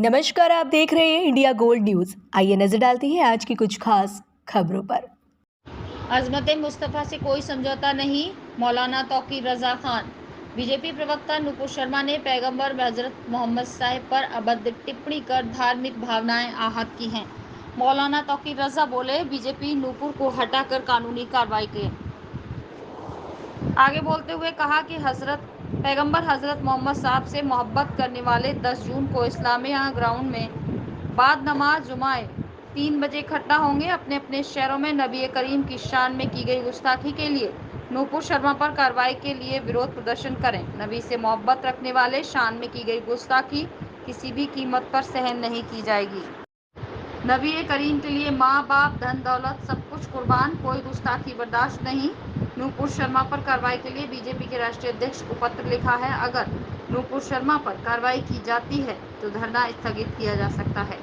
नमस्कार, आप देख रहे हैं इंडिया गोल्ड न्यूज। आइए नजर डालते हैं आज की कुछ खास खबरों पर। अजमत मुस्तफ़ा से कोई समझौता नहीं, मौलाना तौकीर रजा खान। बीजेपी प्रवक्ता नूपुर शर्मा ने पैगंबर हजरत मोहम्मद साहिब पर अभद्र टिप्पणी कर धार्मिक भावनाएं आहत की हैं। मौलाना तौकीर रजा बोले, बीजेपी नूपुर को हटाकर कानूनी कार्रवाई करे। आगे बोलते हुए कहा कि पैगंबर हजरत मोहम्मद साहब से मोहब्बत करने वाले 10 जून को इस्लामिया ग्राउंड में बाद नमाज जुमाए 3 बजे इकट्ठा होंगे। अपने अपने शहरों में नबी करीम की शान में की गई गुस्ताखी के लिए नूपुर शर्मा पर कार्रवाई के लिए विरोध प्रदर्शन करें। नबी से मोहब्बत रखने वाले शान में की गई गुस्ताखी किसी भी कीमत पर सहन नहीं की जाएगी। नबी करीम के लिए माँ बाप धन दौलत सब कुछ कुर्बान, कोई गुस्ताखी बर्दाश्त नहीं। नूपुर शर्मा पर कार्रवाई के लिए बीजेपी के राष्ट्रीय अध्यक्ष को पत्र लिखा है। अगर नूपुर शर्मा पर कार्रवाई की जाती है तो धरना स्थगित किया जा सकता है।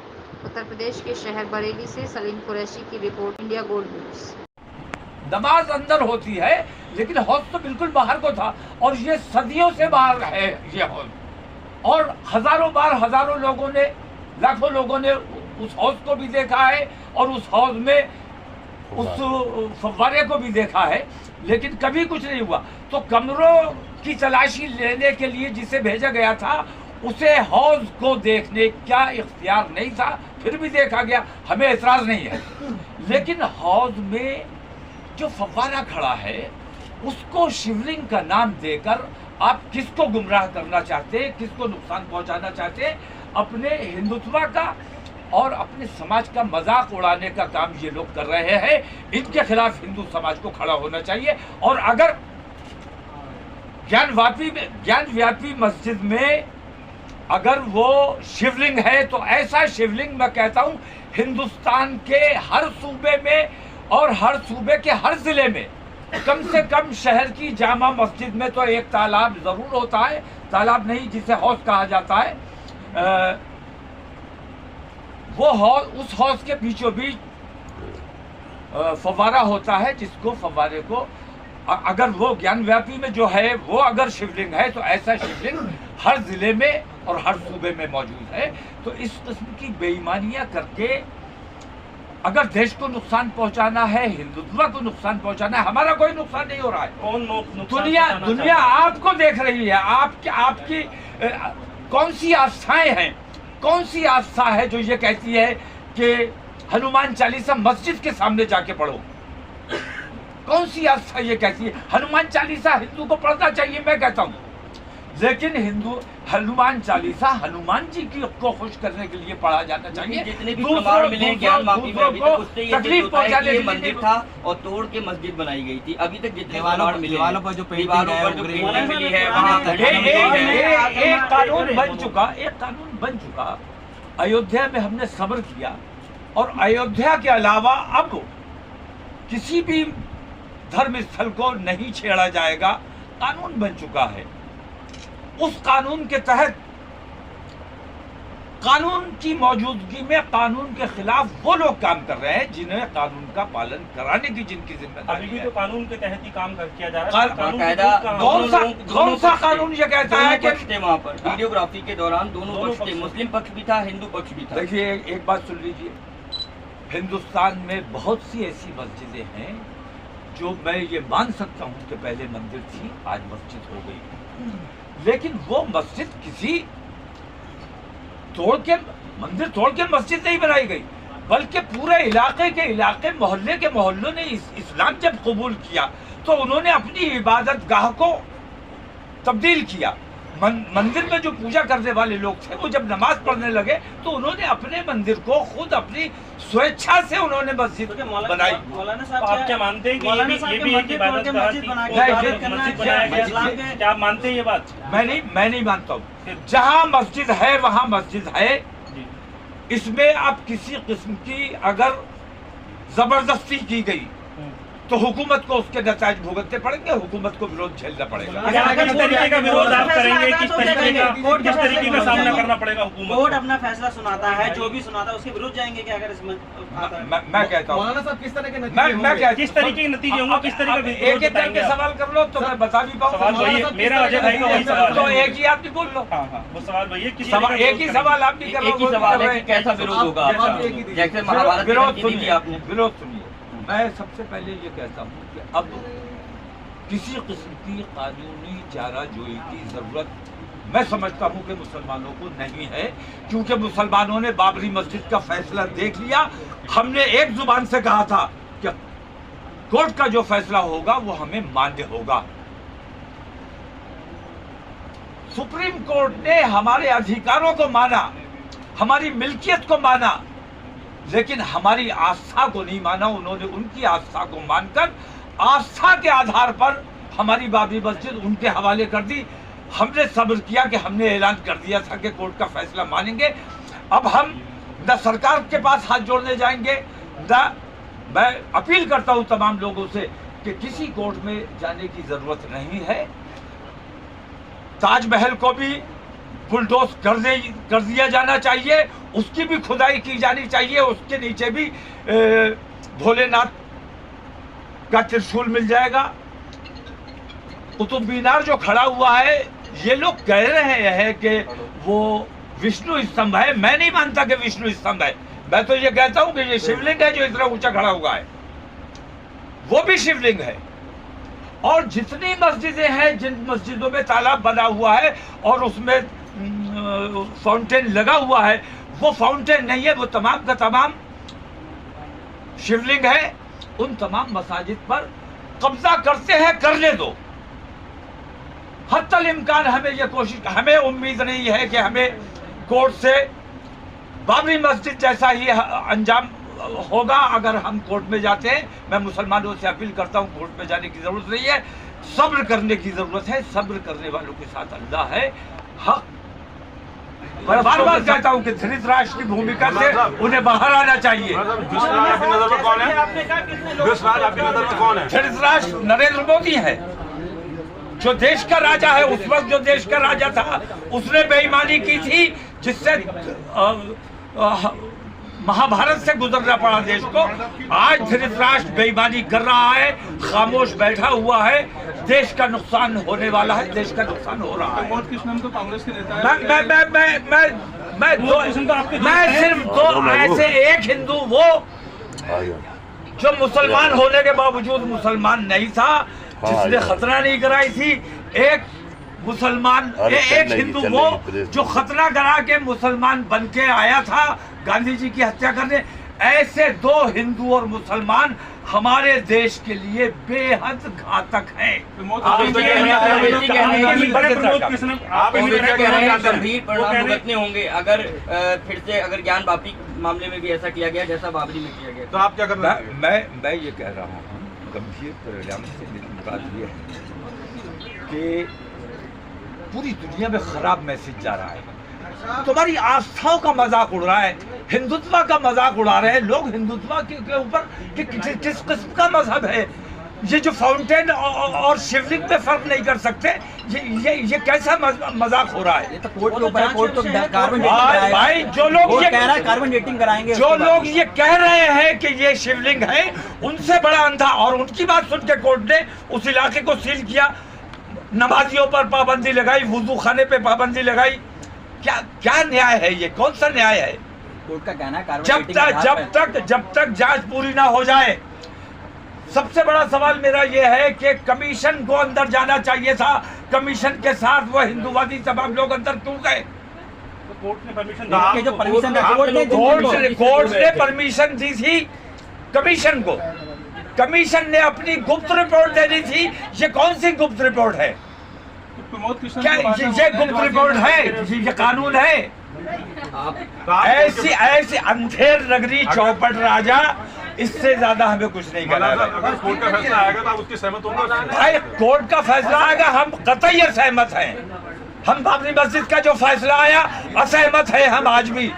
उत्तर प्रदेश के शहर बरेली से सलीम कुरैशी की रिपोर्ट, इंडिया गोल्ड न्यूज। नमाज अंदर होती है लेकिन हौज तो बिल्कुल बाहर को था और ये सदियों से बाहर है ये हौज। और हजारों लोगों ने, लाखों लोगों ने उस हौज को भी देखा है और उस हौज में उस फव्वारे को भी देखा है, लेकिन कभी कुछ नहीं हुआ। तो कमरों की तलाशी लेने के लिए जिसे भेजा गया था उसे हौज को देखने का इख्तियार नहीं था, फिर भी देखा गया, हमें एतराज नहीं है। लेकिन हौज में जो फव्वारा खड़ा है उसको शिवलिंग का नाम देकर आप किसको गुमराह करना चाहते हैं, किसको नुकसान पहुंचाना चाहते हैं? अपने हिंदुत्व का और अपने समाज का मजाक उड़ाने का काम ये लोग कर रहे हैं। इनके खिलाफ हिंदू समाज को खड़ा होना चाहिए। और अगर ज्ञानव्यापी मस्जिद में अगर वो शिवलिंग है तो ऐसा शिवलिंग मैं कहता हूँ हिंदुस्तान के हर सूबे में और हर सूबे के हर जिले में कम से कम शहर की जामा मस्जिद में तो एक तालाब जरूर होता है। तालाब नहीं, जिसे हौज कहा जाता है, वो हौज, उस हौज के बीचों बीच फव्वारा होता है, जिसको फव्वारे को अगर वो ज्ञानव्यापी में जो है वो अगर शिवलिंग है तो ऐसा शिवलिंग हर जिले में और हर सूबे में मौजूद है। तो इस किस्म की बेईमानियां करके अगर देश को नुकसान पहुंचाना है, हिंदुत्व को नुकसान पहुंचाना है, हमारा कोई नुकसान नहीं हो रहा है। दुनिया आपको देख रही है। आपकी कौन सी आस्थाएं हैं, कौन सी आस्था है जो ये कहती है कि हनुमान चालीसा मस्जिद के सामने जाके पढ़ो? कौन सी आस्था ये कहती है? हनुमान चालीसा हिंदू को पढ़ना चाहिए, मैं कहता हूँ, लेकिन हनुमान चालीसा हनुमान जी को खुश करने के लिए पढ़ा जाना चाहिए। जितने भी प्रमाण मिले ज्ञान माफी में अभी तक उससे ये तकलीफ पहुंचाने के मंदिर था और तोड़ के मस्जिद बनाई गई थी। अभी तक जितने प्रमाण मिले, दीवारों पर जो पेंटिंग मिली है, एक कानून बन चुका। अयोध्या में हमने सब्र किया और अयोध्या के अलावा अब किसी भी धर्म स्थल को नहीं छेड़ा जाएगा, कानून बन चुका है। उस कानून के तहत कानून की मौजूदगी में कानून के खिलाफ वो लोग काम कर रहे हैं जिन्हें कानून का पालन कराने की जिनकी जिम्मेदारी है। अभी तो कानून के तहत ही काम किया जा रहा है। कौन सा कानून ये कहता है कि वहाँ पर वीडियोग्राफी के दौरान दोनों पक्ष थे, मुस्लिम पक्ष भी था, हिंदू पक्ष भी था। देखिए, एक बात सुन लीजिए, हिंदुस्तान में बहुत सी ऐसी मस्जिदें हैं जो मैं ये मान सकता हूँ कि पहले मंदिर थी, आज मस्जिद हो गई, लेकिन वो मस्जिद किसी मंदिर तोड़ के मस्जिद नहीं बनाई गई, बल्कि पूरे इलाके मोहल्लों ने इस्लाम जब कबूल किया तो उन्होंने अपनी इबादत गाह को तब्दील किया। मंदिर में जो पूजा करने वाले लोग थे वो जब नमाज पढ़ने लगे तो उन्होंने अपने मंदिर को खुद अपनी स्वेच्छा से उन्होंने मस्जिद बनाई। मौलाना साहब, आप क्या मानते हैं कि ये भी एक इबादत गाह थी? क्या आप मानते हैं ये बात? मैं नहीं मानता हूँ। जहाँ मस्जिद है वहाँ मस्जिद है। इसमें अब किसी किस्म की अगर जबरदस्ती की गई तो हुकूमत को उसके नतायज भुगतने पड़ेंगे, हुकूमत को विरोध झेलना पड़ेगा। किस तरीके का विरोध आप करेंगे, किस तरीके का सामना करना पड़ेगा हुकूमत? कोर्ट अपना फैसला सुनाता है, जो भी सुनाता है उसके विरुद्ध जाएंगे क्या? अगर इसमें मैं कहता हूँ मौलाना साहब किस तरह के मैं किस तरीके के नतीजे होंगे, किस तरीके का एक एक करके सवाल कर लो तो मैं बता भी सवाल पाऊँ। वही है, मेरा अजय भाई का वही सवाल तो है। एक ही आदमी बोल लो। हाँ, वो सवाल वही है, एक ही सवाल आप भी कर एक ही सवाल है कि कैसा विरोध होगा आपका? जैसे महाभारत की विरोध धमकी दी थी आपने। विरोध सुनिए, मैं सबसे पहले ये कहता हूँ कि अब किसी किस्म की कानूनी चाराजोई की जरूरत मैं समझता हूँ कि मुसलमानों को नहीं है, क्योंकि मुसलमानों ने बाबरी मस्जिद का फैसला देख लिया। हमने एक जुबान से कहा था कि कोर्ट का जो फैसला होगा वो हमें मान्य होगा। सुप्रीम कोर्ट ने हमारे अधिकारों को माना, हमारी मिल्कियत को माना, लेकिन हमारी आस्था को नहीं माना। उन्होंने उनकी आस्था को मानकर आस्था के आधार पर हमारी बाबरी मस्जिद उनके हवाले कर दी। हमने सब्र किया कि हमने ऐलान कर दिया था कि कोर्ट का फैसला मानेंगे। अब हम न सरकार के पास हाथ जोड़ने जाएंगे, न मैं अपील करता हूं तमाम लोगों से कि किसी कोर्ट में जाने की जरूरत नहीं है। ताजमहल को भी बुलडोज कर दिया जाना चाहिए, उसकी भी खुदाई की जानी चाहिए, उसके नीचे भी भोलेनाथ का त्रिशूल मिल जाएगा। कुतुब मीनार जो खड़ा हुआ है, ये लोग कह रहे हैं कि वो विष्णु स्तंभ है। मैं नहीं मानता कि विष्णु स्तंभ है, मैं तो ये कहता हूं कि ये शिवलिंग है जो इतना ऊंचा खड़ा हुआ है, वो भी शिवलिंग है। और जितनी मस्जिदें हैं, जिन मस्जिदों में तालाब बना हुआ है और उसमें फाउंटेन लगा हुआ है, वो फाउंटेन नहीं है, वो तमाम का तमाम शिवलिंग है। उन तमाम मसाजिद पर कब्जा करते हैं, करने दो। हत्तल इम्कान हमें उम्मीद नहीं है कि हमें कोर्ट से बाबरी मस्जिद जैसा ही अंजाम होगा अगर हम कोर्ट में जाते हैं। मैं मुसलमानों से अपील करता हूं, कोर्ट में जाने की जरूरत नहीं है, सब्र करने की जरूरत है। सब्र करने वालों के साथ अल्लाह है। हक मैं बार बार कहता हूं कि धृतराष्ट्र की भूमिका से उन्हें बाहर आना चाहिए। धृतराष्ट्र नरेंद्र मोदी है, जो देश का राजा है। उस वक्त जो देश का राजा था उसने बेईमानी की थी, जिससे महाभारत से गुजरना पड़ा देश को। आज धृतराष्ट्र बेईमानी कर रहा है, खामोश बैठा हुआ है। देश का नुकसान होने वाला है, देश का नुकसान हो रहा है। तो कांग्रेस के नेता मैं सिर्फ दो ऐसे, एक हिंदू वो जो मुसलमान होने के बावजूद मुसलमान नहीं था, जिसने खतना नहीं कराई थी। एक मुसलमान, एक हिंदू वो जो खतना करा के मुसलमान बन के आया था गांधी जी की हत्या करने। ऐसे दो हिंदू और मुसलमान हमारे देश के लिए बेहद घातक हैं। गंभीर परिणाम भुगतने होंगे अगर फिर से अगर ज्ञान वापी मामले में भी ऐसा किया गया जैसा बाबरी में किया गया। तो आप क्या कर रहे हैं? मैं ये कह रहा हूँ, गंभीर परिणाम से मुराद ये है कि पूरी दुनिया में खराब मैसेज जा रहा है। तुम्हारी आस्थाओं का मजाक उड़ रहा है, हिंदुत्व का मजाक उड़ा रहे हैं लोग। हिंदुत्व के ऊपर किस किस्म का मजहब है? ये जो फाउंटेन और शिवलिंग पे फर्क नहीं कर सकते, ये कैसा मजाक हो रहा है? ये तो कोर्ट के ऊपर है, कोर्ट तो कार्बन भाई जो लोग ये कह रहा है कार्बन डेटिंग कराएंगे, जो लोग ये कह रहे हैं कि ये शिवलिंग है, उनसे बड़ा अंधा। और उनकी बात सुन के कोर्ट ने उस इलाके को सील किया, नमाजियों पर पाबंदी लगाई, वुजू खाने पे पाबंदी लगाई। क्या न्याय है ये? कौन सा न्याय है? कोर्ट का कहना है जब तक जांच पूरी ना हो जाए। सबसे बड़ा सवाल मेरा ये है कि कमीशन को अंदर जाना चाहिए था। कमीशन के साथ वो हिंदूवादी तमाम लोग अंदर क्यों गए? कोर्ट ने परमिशन कोर्ट ने परमिशन दी थी कमीशन को। कमीशन ने अपनी गुप्त रिपोर्ट देनी थी। ये कौन सी गुप्त रिपोर्ट है? क्या ये गुप्त रिपोर्ट है? ये कानून है? ऐसी अंधेर नगरी चौपट राजा, इससे ज्यादा हमें कुछ नहीं करना। अगर कोर्ट का फैसला आएगा तो आप उसके सहमत होंगे? भाई कोर्ट का फैसला आएगा, हम कतई सहमत हैं। हम बाबरी मस्जिद का जो फैसला आया असहमत है हम आज भी,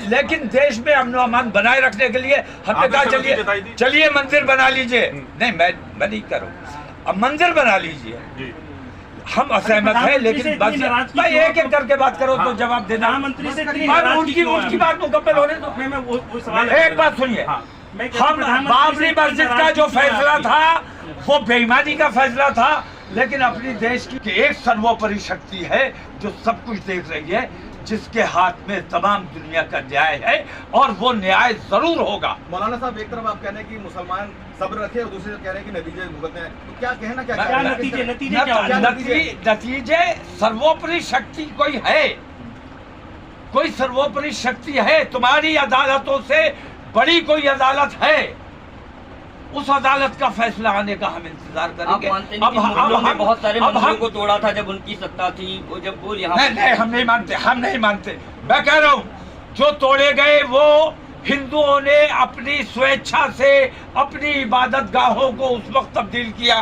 लेकिन देश में अमन अमान बनाए रखने के लिए हमने आपने कहा सहमति जताई थी? चलिए मंदिर बना लीजिए। नहीं, मैं नहीं करूँ, अब मंदिर बना लीजिए। जी। हम असहमत हैं, लेकिन बस भाई एक एक करके बात करो तो जवाब देना। प्रधानमंत्री से इतनी और नाराजगी क्यों है? उनकी बात मुकम्मल होने दो। मैं वो सवाल एक बात सुनिए, मैं कहता हूं, हम प्रधानमंत्री बाबरी से इतनी मस्जिद का नाराजगी जो क्यों है फैसला आपकी? था वो बेईमानी का फैसला था, लेकिन अपनी देश की एक सर्वोपरि शक्ति है जो सब कुछ देख रही है, जिसके हाथ में तमाम दुनिया का न्याय है और वो न्याय जरूर होगा। मौलाना साहब, एक तरफ आप कह रहे हैं कि मुसलमान सब्र रखे और दूसरी तरफ कह रहे हैं कि नतीजे भुगतने हैं, तो क्या कहना क्या नतीजे सर्वोपरि शक्ति कोई है, कोई सर्वोपरि शक्ति है, तुम्हारी अदालतों से बड़ी कोई अदालत है, उस अदालत का फैसला आने का हम इंतजार आप करेंगे। मानते नहीं कि मुगलों ने बहुत सारे अब मंदिरों हम को तोड़ा था जब उनकी सत्ता थी, वो जब वो यहाँ नहीं, हम नहीं मानते, हम नहीं मानते। मैं कह रहा हूँ जो तोड़े गए वो हिंदुओं ने अपनी स्वेच्छा से अपनी इबादत गाहों को उस वक्त तब्दील किया।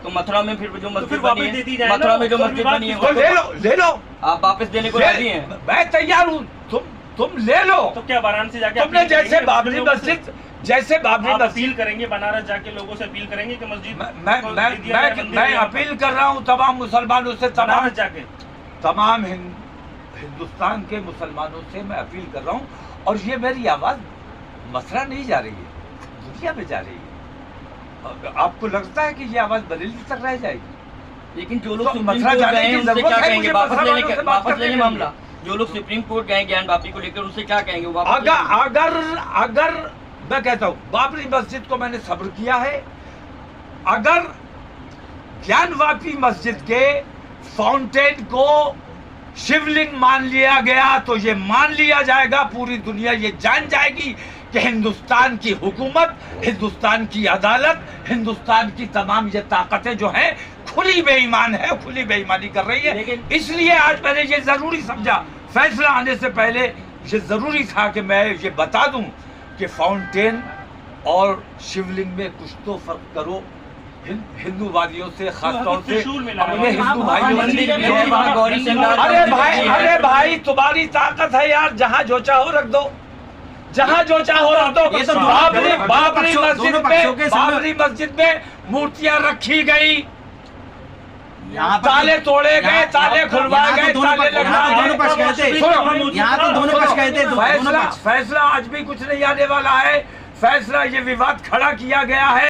तो मथुरा में फिर जो मस्जिद वापस बनी दे दी है, जाए ना, मथुरा में जो तो मस्जिद विवाद बनी है तो ले लो आप वापस देने को राजी हैं? मैं तैयार हूँ, तुम ले लो। तो क्या वाराणसी जाके तुमने अपील जैसे करेंगे बाबरी लोगों से? मस्जिद, जैसे बाबरी आप मस्जिद, अपील करेंगे बनारस जाके लोगों से अपील करेंगे कि मस्जिद मैं अपील कर रहा हूँ तमाम मुसलमानों से, बनारस जाके तमाम हिंदुस्तान के मुसलमानों से मैं अपील कर रहा हूँ, और ये मेरी आवाज मथुरा नहीं जा रही है, दुनिया में जा रही है। आपको लगता है कि ये आवाज बरेली तक रह जाएगी? लेकिन जो लोग तो सुप्रीम मथुरा कोर्ट जाने गए की हैं उनसे जरूरत क्या है कहेंगे? मुझे वापस मथुरा वालों से बात लेने करने के मामला, जो लोग सुप्रीम कोर्ट गए ज्ञान वापी को लेकर, उनसे क्या कहेंगे? वो वापस अगर मैं कहता हूँ बाबरी मस्जिद को मैंने सब्र किया है, अगर ज्ञान वापी मस्जिद के फाउंटेन को शिवलिंग मान लिया गया तो ये मान लिया जाएगा, पूरी दुनिया ये जान जाएगी कि हिंदुस्तान की हुकूमत, हिंदुस्तान की अदालत, हिंदुस्तान की तमाम ये ताकतें जो हैं खुली बेईमान है, खुली बेईमानी कर रही है। इसलिए आज मैंने ये जरूरी समझा, फैसला आने से पहले ये जरूरी था कि मैं ये बता दूं कि फाउंटेन और शिवलिंग में कुछ तो फर्क करो। हिंदूवादियों से खासतौर से अपने हिंदू भाइयों से, अरे भाई तुम्हारी ताकत है यार, जहाँ जो चाहो रख दो, जहाँ जो चाहो रख दो। बाबरी मस्जिद में मूर्तियां रखी गई, ताले तोड़े गए, ताले खुलवाए गए, ताले लगवाए गए। फैसला आज भी कुछ नहीं आने वाला है, फैसला ये विवाद खड़ा किया गया है।